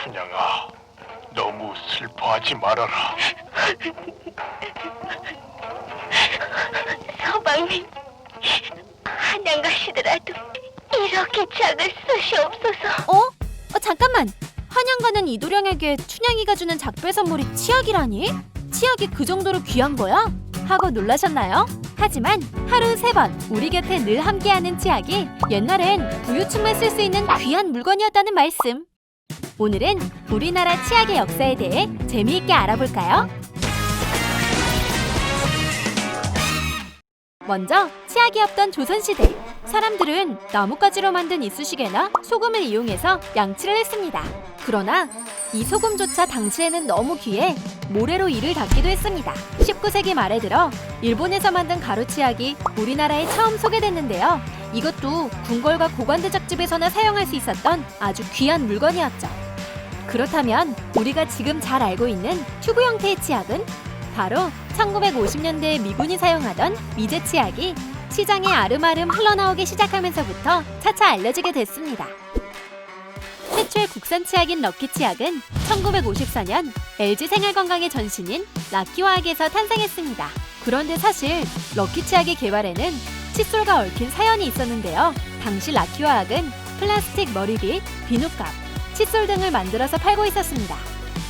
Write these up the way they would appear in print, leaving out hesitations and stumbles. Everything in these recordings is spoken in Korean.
춘향아, 너무 슬퍼하지 말아라. 서방님, 한양 가시더라도 이렇게 작을 수시 없어서. 잠깐만! 한양 가는 이도령에게 춘향이가 주는 작별 선물이 치약이라니? 치약이 그 정도로 귀한 거야? 하고 놀라셨나요? 하지만 하루 3번 우리 곁에 늘 함께하는 치약이 옛날엔 부유층만 쓸 수 있는 귀한 물건이었다는 말씀. 오늘은 우리나라 치약의 역사에 대해 재미있게 알아볼까요? 먼저 치약이 없던 조선시대, 사람들은 나뭇가지로 만든 이쑤시개나 소금을 이용해서 양치를 했습니다. 그러나 이 소금조차 당시에는 너무 귀해 모래로 이를 닦기도 했습니다. 19세기 말에 들어 일본에서 만든 가루치약이 우리나라에 처음 소개됐는데요. 이것도 궁궐과 고관대작집에서나 사용할 수 있었던 아주 귀한 물건이었죠. 그렇다면 우리가 지금 잘 알고 있는 튜브 형태의 치약은 바로 1950년대에 미군이 사용하던 미제 치약이 시장에 아름아름 흘러나오기 시작하면서부터 차차 알려지게 됐습니다. 최초의 국산 치약인 럭키 치약은 1954년 LG 생활건강의 전신인 라키화학에서 탄생했습니다. 그런데 사실 럭키 치약의 개발에는 칫솔과 얽힌 사연이 있었는데요. 당시 라키화학은 플라스틱 머리빗, 비누값, 칫솔 등을 만들어서 팔고 있었습니다.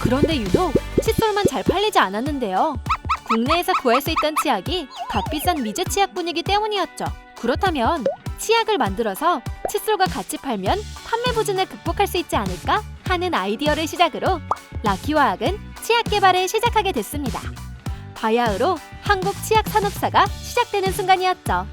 그런데 유독 칫솔만 잘 팔리지 않았는데요. 국내에서 구할 수 있던 치약이 값비싼 미제 치약뿐이기 때문이었죠. 그렇다면 치약을 만들어서 칫솔과 같이 팔면 판매 부진을 극복할 수 있지 않을까 하는 아이디어를 시작으로 라키화학은 치약 개발을 시작하게 됐습니다. 바야흐로 한국 치약 산업사가 시작되는 순간이었죠.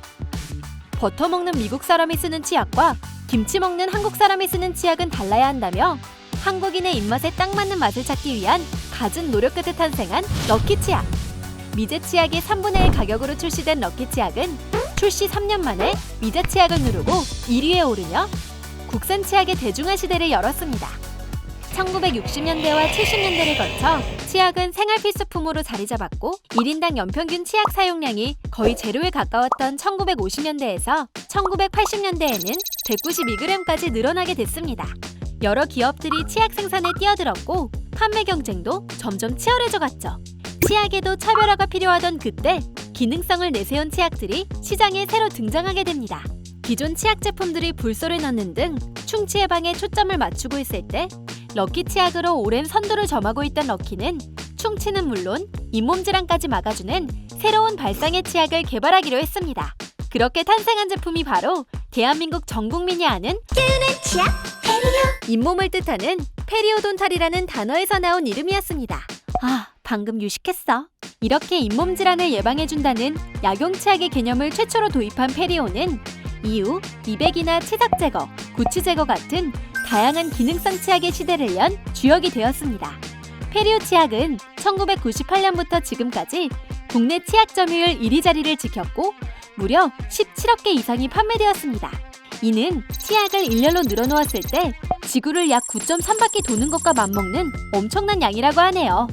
버터 먹는 미국 사람이 쓰는 치약과 김치 먹는 한국 사람이 쓰는 치약은 달라야 한다며 한국인의 입맛에 딱 맞는 맛을 찾기 위한 갖은 노력 끝에 탄생한 럭키 치약. 미제 치약의 3분의 1 가격으로 출시된 럭키 치약은 출시 3년 만에 미제 치약을 누르고 1위에 오르며 국산 치약의 대중화 시대를 열었습니다. 1960년대와 70년대를 거쳐 치약은 생활 필수품으로 자리 잡았고 1인당 연평균 치약 사용량이 거의 제로에 가까웠던 1950년대에서 1980년대에는 192g까지 늘어나게 됐습니다. 여러 기업들이 치약 생산에 뛰어들었고 판매 경쟁도 점점 치열해져 갔죠. 치약에도 차별화가 필요하던 그때 기능성을 내세운 치약들이 시장에 새로 등장하게 됩니다. 기존 치약 제품들이 불소를 넣는 등 충치 예방에 초점을 맞추고 있을 때 럭키 치약으로 오랜 선두를 점하고 있던 럭키는 충치는 물론 잇몸 질환까지 막아주는 새로운 발상의 치약을 개발하기로 했습니다. 그렇게 탄생한 제품이 바로 대한민국 전 국민이 아는 깨우는 치약 페리오. 잇몸을 뜻하는 페리오돈탈이라는 단어에서 나온 이름이었습니다. 방금 유식했어. 이렇게 잇몸 질환을 예방해준다는 약용치약의 개념을 최초로 도입한 페리오는 이후 미백이나 치석 제거, 구취 제거 같은 다양한 기능성 치약의 시대를 연 주역이 되었습니다. 페리오 치약은 1998년부터 지금까지 국내 치약 점유율 1위 자리를 지켰고 무려 17억 개 이상이 판매되었습니다. 이는 치약을 일렬로 늘어놓았을 때 지구를 약 9.3바퀴 도는 것과 맞먹는 엄청난 양이라고 하네요.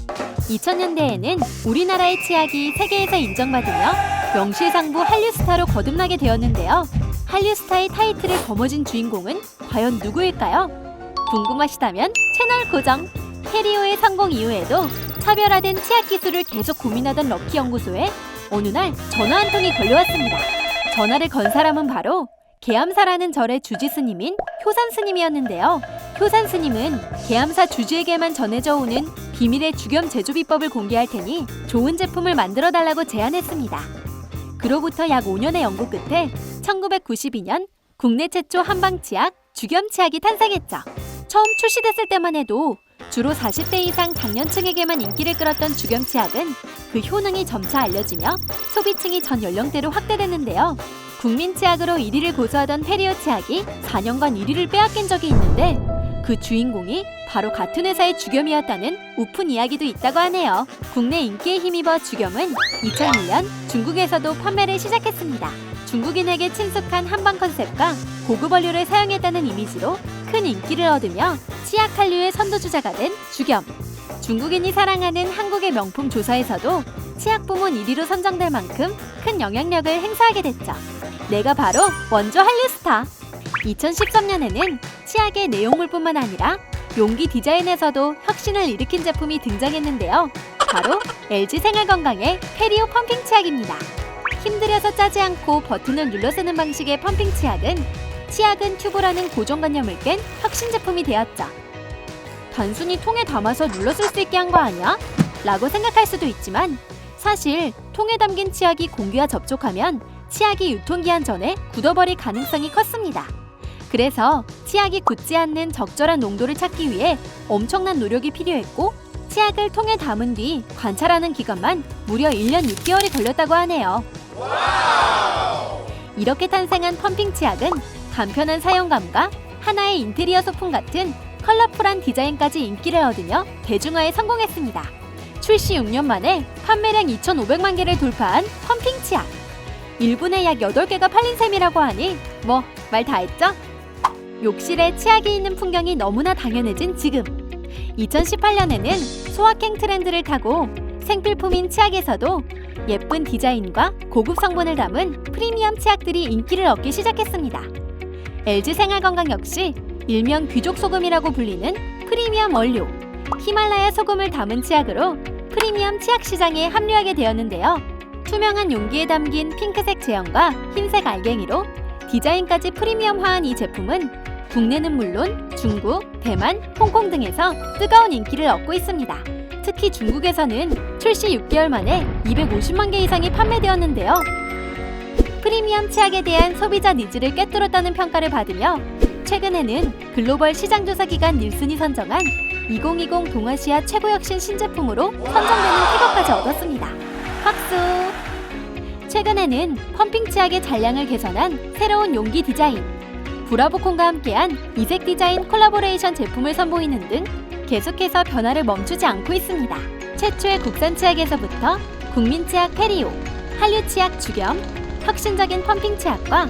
2000년대에는 우리나라의 치약이 세계에서 인정받으며 명실상부 한류스타로 거듭나게 되었는데요. 한류스타의 타이틀을 거머쥔 주인공은 과연 누구일까요? 궁금하시다면 채널 고정! 페리오의 성공 이후에도 차별화된 치약 기술을 계속 고민하던 럭키 연구소에 어느 날 전화 한 통이 걸려왔습니다. 전화를 건 사람은 바로 계암사라는 절의 주지 스님인 효산 스님이었는데요. 효산 스님은 계암사 주지에게만 전해져 오는 비밀의 주겸 제조 비법을 공개할 테니 좋은 제품을 만들어 달라고 제안했습니다. 그로부터 약 5년의 연구 끝에 1992년 국내 최초 한방치약 주겸치약이 탄생했죠. 처음 출시됐을 때만 해도 주로 40대 이상 장년층에게만 인기를 끌었던 주겸치약은 그 효능이 점차 알려지며 소비층이 전 연령대로 확대됐는데요. 국민치약으로 1위를 고수하던 페리오 치약이 4년간 1위를 빼앗긴 적이 있는데 그 주인공이 바로 같은 회사의 주겸이었다는 우픈 이야기도 있다고 하네요. 국내 인기에 힘입어 주겸은 2001년 중국에서도 판매를 시작했습니다. 중국인에게 친숙한 한방 컨셉과 고급 원료를 사용했다는 이미지로 큰 인기를 얻으며 치약 한류의 선두주자가 된 주겸. 중국인이 사랑하는 한국의 명품 조사에서도 치약 부문 1위로 선정될 만큼 큰 영향력을 행사하게 됐죠. 내가 바로 원조 한류 스타. 2013년에는 치약의 내용물뿐만 아니라 용기 디자인에서도 혁신을 일으킨 제품이 등장했는데요. 바로 LG 생활건강의 페리오 펌핑 치약입니다. 힘들여서 짜지 않고 버튼을 눌러 쓰는 방식의 펌핑 치약은 치약은 튜브라는 고정관념을 깬 혁신 제품이 되었죠. 단순히 통에 담아서 눌러 쓸 수 있게 한 거 아니야? 라고 생각할 수도 있지만 사실 통에 담긴 치약이 공기와 접촉하면 치약이 유통기한 전에 굳어버릴 가능성이 컸습니다. 그래서 치약이 굳지 않는 적절한 농도를 찾기 위해 엄청난 노력이 필요했고 치약을 통에 담은 뒤 관찰하는 기간만 무려 1년 6개월이 걸렸다고 하네요. 이렇게 탄생한 펌핑 치약은 간편한 사용감과 하나의 인테리어 소품 같은 컬러풀한 디자인까지 인기를 얻으며 대중화에 성공했습니다. 출시 6년 만에 판매량 2,500만 개를 돌파한 펌핑 치약. 1분에 약 8개가 팔린 셈이라고 하니 뭐 말 다 했죠? 욕실에 치약이 있는 풍경이 너무나 당연해진 지금 2018년에는 소확행 트렌드를 타고 생필품인 치약에서도 예쁜 디자인과 고급 성분을 담은 프리미엄 치약들이 인기를 얻기 시작했습니다. LG 생활건강 역시 일명 귀족 소금이라고 불리는 프리미엄 원료 히말라야 소금을 담은 치약으로 프리미엄 치약 시장에 합류하게 되었는데요. 투명한 용기에 담긴 핑크색 제형과 흰색 알갱이로 디자인까지 프리미엄화한 이 제품은 국내는 물론 중국, 대만, 홍콩 등에서 뜨거운 인기를 얻고 있습니다. 특히 중국에서는 출시 6개월 만에 250만 개 이상이 판매되었는데요. 프리미엄 치약에 대한 소비자 니즈를 꿰뚫었다는 평가를 받으며 최근에는 글로벌 시장조사 기관 닐슨이 선정한 2020 동아시아 최고 혁신 신제품으로 선정되는 쾌거까지 얻었습니다. 박수! 최근에는 펌핑 치약의 잔량을 개선한 새로운 용기 디자인, 브라보콘과 함께한 이색 디자인 콜라보레이션 제품을 선보이는 등 계속해서 변화를 멈추지 않고 있습니다. 최초의 국산 치약에서부터 국민 치약 페리오, 한류 치약 주겸, 혁신적인 펌핑 치약과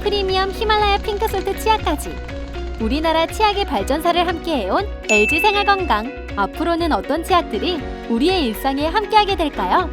프리미엄 히말라야 핑크솔트 치약까지 우리나라 치약의 발전사를 함께해온 LG 생활건강. 앞으로는 어떤 치약들이 우리의 일상에 함께하게 될까요?